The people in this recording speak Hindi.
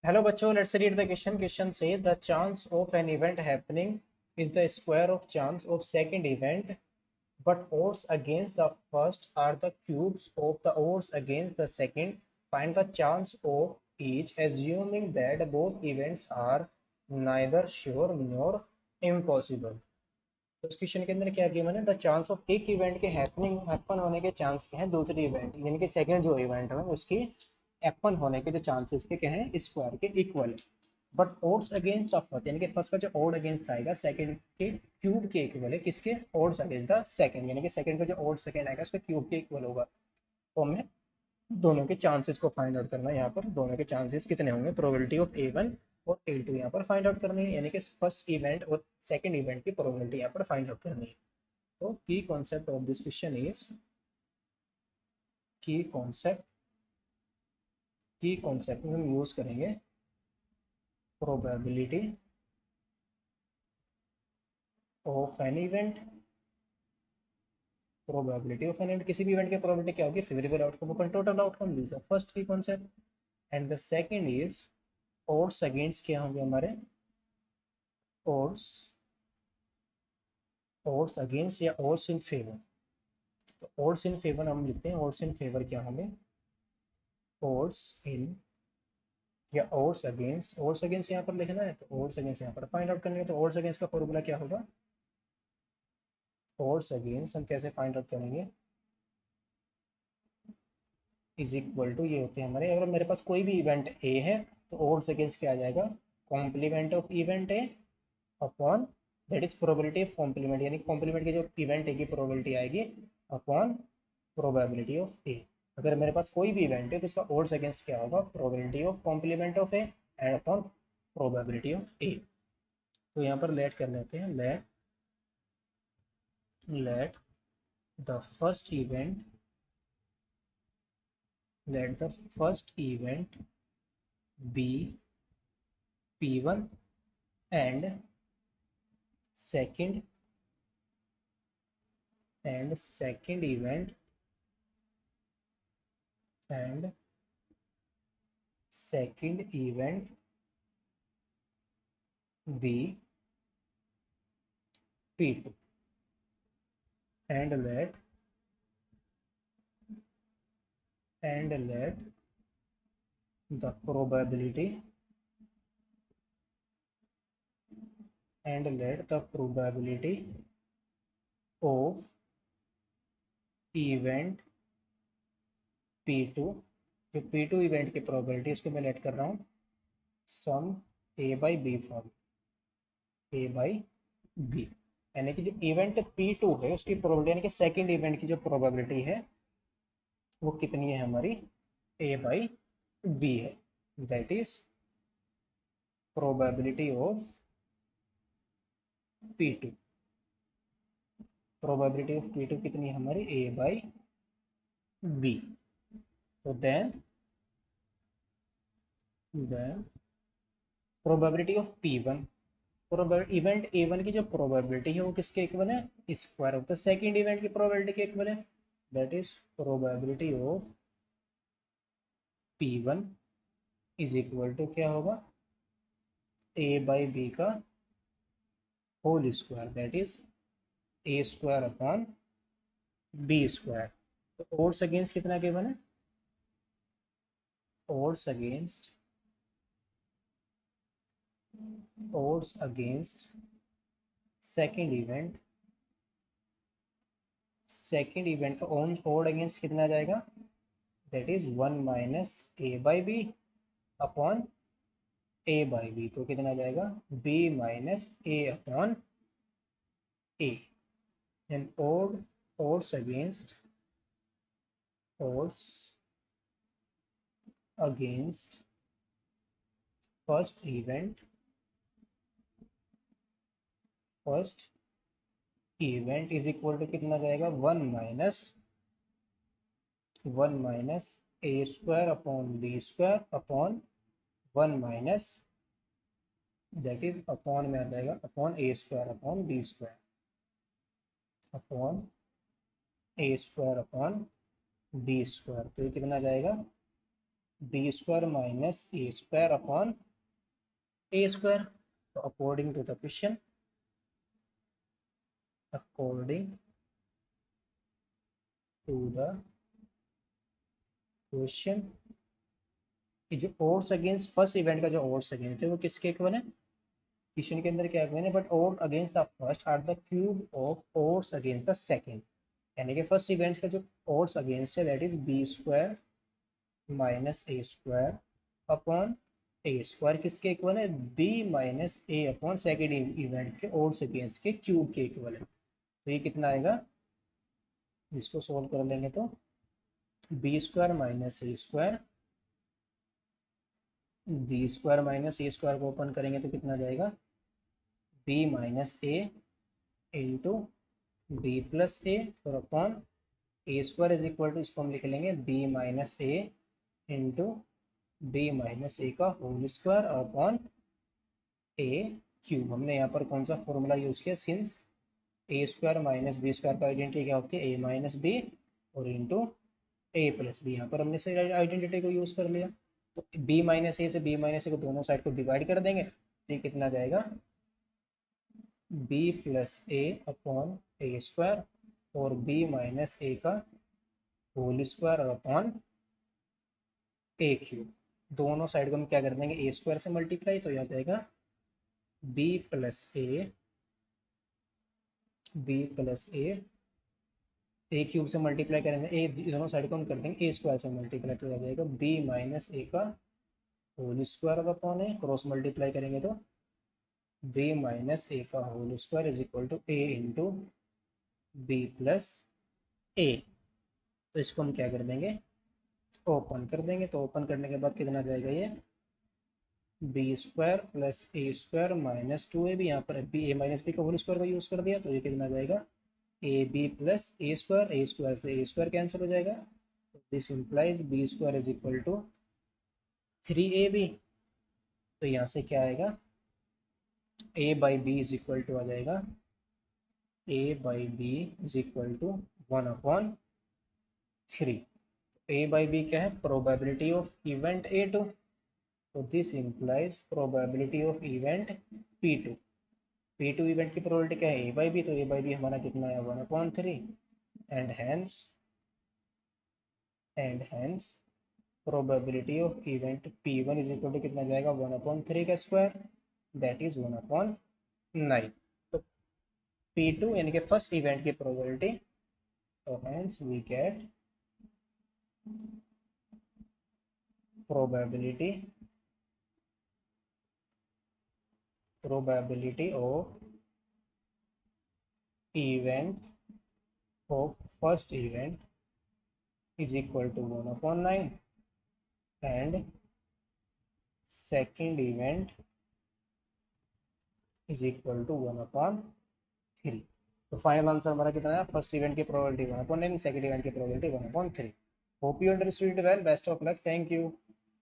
Hello बच्चों, let's read the question. Question say the chance of an event happening is the square of chance of second event, but odds against the first are the cubes of the odds against the second. Find the chance of each, assuming that both events are neither sure nor impossible. तो इस क्वेश्चन के अंदर क्या किया मैंने, द चांस ऑफ एक इवेंट के हैपन होने के चांस क्या है, दूसरी इवेंट यानी कि सेकंड जो इवेंट है उसकी हैपन होने के जो चांसेस के क्या है, स्क्वायर के इक्वल है। But odds against the first यानी कि फर्स्ट का जो ओड अगेंस्ट आएगा सेकंड के क्यूब के इक्वल है, किसके, ओड्स अगेंस्ट द सेकंड यानी कि सेकंड का जो ओड सेकंड आएगा उसके क्यूब के इक्वल होगा। तो हमें दोनों के चांसेस को फाइंड आउट करना है। यहाँ पर दोनों के चांसेस कितने होंगे, प्रोबेबिलिटी ऑफ ए1 और ए2 यहाँ पर फाइंड आउट करनी है, यानी कि फर्स्ट इवेंट और सेकंड इवेंट की प्रोबेबिलिटी यहाँ पर फाइंड आउट करनी है। तो की concept of this question is, की कॉन्सेप्ट की कॉन्सेप्ट में हम यूज करेंगे probability of an event. Probability of an event, किसी भी इवेंट की प्रोबेबिलिटी क्या होगी, favourable outcome upon total outcome, this the first की concept. And the second is odds against, क्या होंगे हमारे ओड्स, ओड्स अगेंस्ट या ओड्स इन फेवर। तो ओड्स इन फेवर हम लिखते हैं, ओड्स इन फेवर क्या होंगे, ओड्स इन या ओड्स अगेंस्ट यहाँ पर लिखना है तो ओड्स अगेंस्ट यहाँ पर फाइंड आउट करनी है। तो ओड्स अगेंस्ट का फॉर्मूला क्या होगा, ओड्स अगेंस्ट हम कैसे फाइंड आउट करेंगे, इज इक्वल टू, ये होते हैं हमारे, अगर मेरे पास कोई भी इवेंट ए है तो ओड्स अगेंस्ट क्या आ जाएगा, complement of event A upon, that is probability of complement, यानी कॉम्प्लीमेंट की जो इवेंट ए की प्रोबेबिलिटी आएगी अपॉन प्रोबेबिलिटी ऑफ ए। अगर मेरे पास कोई भी इवेंट है तो उसका ओड्स अगेंस्ट क्या होगा, probability of complement of A and upon probability of A. तो यहाँ पर लेट कर लेते हैं, let the first event, let the first event be P1 and second second event and second event be P2 and let the probability of event P2, जो P2 इवेंट की प्रोबेबिलिटी इसको मैं लेट कर रहा हूँ sum A by B form, A by B, यानी कि जो इवेंट P2 है उसकी प्रोबेबिलिटी यानी कि सेकंड इवेंट की जो प्रोबेबिलिटी है वो कितनी है हमारी, ए बाई बी है, that is probability of P2। Probability of P2 कितनी है हमारी, ए बाई बी। तो then probability of P1, event A1 की जो प्रोबेबिलिटी है वो किसके इक्वल है, square of the second event की प्रोबेबिलिटी के इक्वल है, that is probability of P1 is equal to क्या होगा, ए बाई बी का whole square, that is A square upon B square. तो ओड्स अगेंस्ट कितना गिवन है, odds against, odds against second event, second event का ओन ओड अगेंस्ट कितना आ जाएगा, that is 1 minus A by B upon A by B. तो कितना आ जाएगा, B minus A upon A. And odd, odds against, odds against first event, first event is equal to कितना आ जाएगा, 1 minus A square upon B square upon 1 minus, that is upon में आ जाएगा upon A square upon B square upon A square upon B square. तो ये कितना आ जाएगा, B square minus A square upon A square. तो according to the question, according to the question, जो ओड्स अगेंस्ट फर्स्ट इवेंट का जो ओड्स अगेंस्ट है वो किसके इक्वल है? क्वेश्चन के अंदर क्या इक्वल है, but odd against the first are the cube of odds against the second. यानी कि फर्स्ट इवेंट का जो ओड्स अगेंस्ट है that is B square minus A square upon A square किसके इक्वल है? B minus A upon second event के ओड्स अगेंस्ट के क्यूब के इक्वल है। तो ये कितना आएगा, इसको सोल्व कर लेंगे तो B square minus A square, B square minus A square को ओपन करेंगे तो कितना जाएगा, B minus A into B plus A और upon A square is equal to, इसको हम लिख लेंगे B minus A into B minus A का whole square upon A cube. हमने यहाँ पर कौन सा फॉर्मूला यूज किया, since A square minus B square का आइडेंटिटी क्या होती है, ए माइनस बी और इंटू ए प्लस बी। यहाँ पर हमने सही आइडेंटिटी को यूज कर लिया। तो बी माइनस ए से बी माइनस ए को दोनों साइड को डिवाइड कर देंगे तो ये कितना जाएगा, B plus A upon A square और बी माइनस ए का whole square upon A cube. दोनों साइड को हम क्या कर देंगे, ए स्क्वायर से मल्टीप्लाई, तो यह जाएगा बी प्लस ए, बी प्लस ए क्यूब से मल्टीप्लाई करेंगे, ए दोनों साइड को हम कर देंगे ए स्क्वायर से मल्टीप्लाई, तो यह जाएगा बी माइनस ए का whole square upon A, cross multiply करेंगे तो बी माइनस ए का whole square is equal to A into B plus A. तो इसको हम क्या कर देंगे, ओपन कर देंगे। तो ओपन करने के बाद कितना जाएगा, ये B square plus A square minus two A B, यहाँ पर बी ए माइनस बी का होल स्क्वायर का यूज कर दिया तो ये कितना जाएगा, A B plus A square से ए स्क्वायर कैंसिल हो जाएगा। This implies B square is equal to 3ab। तो यहाँ से क्या आएगा, a by B is equal to आ जाएगा a by B is equal to 1/3। a by B क्या है, प्रोबेबिलिटी ऑफ इवेंट a2। तो this implies probability of event p2। p2 event की प्रोबेबिलिटी क्या है, a बाई बी, तो a बाई बी हमारा कितना है 1/3 and hence probability of event p1 is equal to कितना जाएगा, 1/3 का स्क्वायर दैट इज 1/9। तो p2 यानी कि फर्स्ट इवेंट की प्रोबेबिलिटी, तो hence we get probability of event of first event is equal to 1/9 and second event is equal to 1/3। तो फाइनल आंसर हमारा कितना है, फर्स्ट इवेंट की प्रोबेबिलिटी 1/9, सेकंड इवेंट की probability 1/3। Hope you understood well, best of luck, thank you.